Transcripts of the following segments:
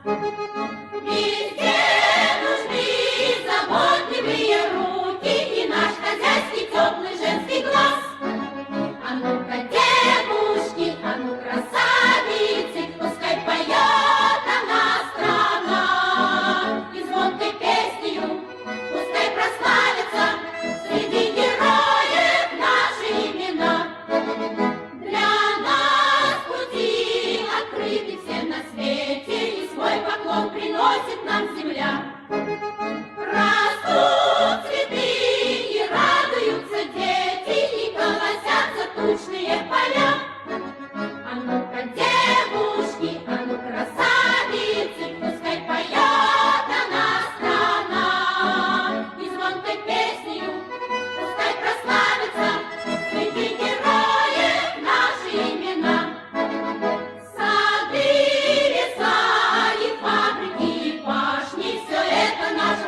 Везде нужны заботливые руки и наш хозяйский теплый женский глаз. А ну-ка, девушки, а ну, красавицы, пускай поет она страна. И звонкой песнею пускай прославятся среди героев наши имена. Для нас пути открыты все на свете, и свой поклон приносит нам земля. Растут цветы и радуются дети, и колосятся тучные поля. А ну-ка, девушки, а ну, красавицы, пускай поет она страна. И звонкой песнею пускай прославятся среди героев наши имена. Сады, леса и фабрики, и башни — все это наш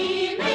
малины,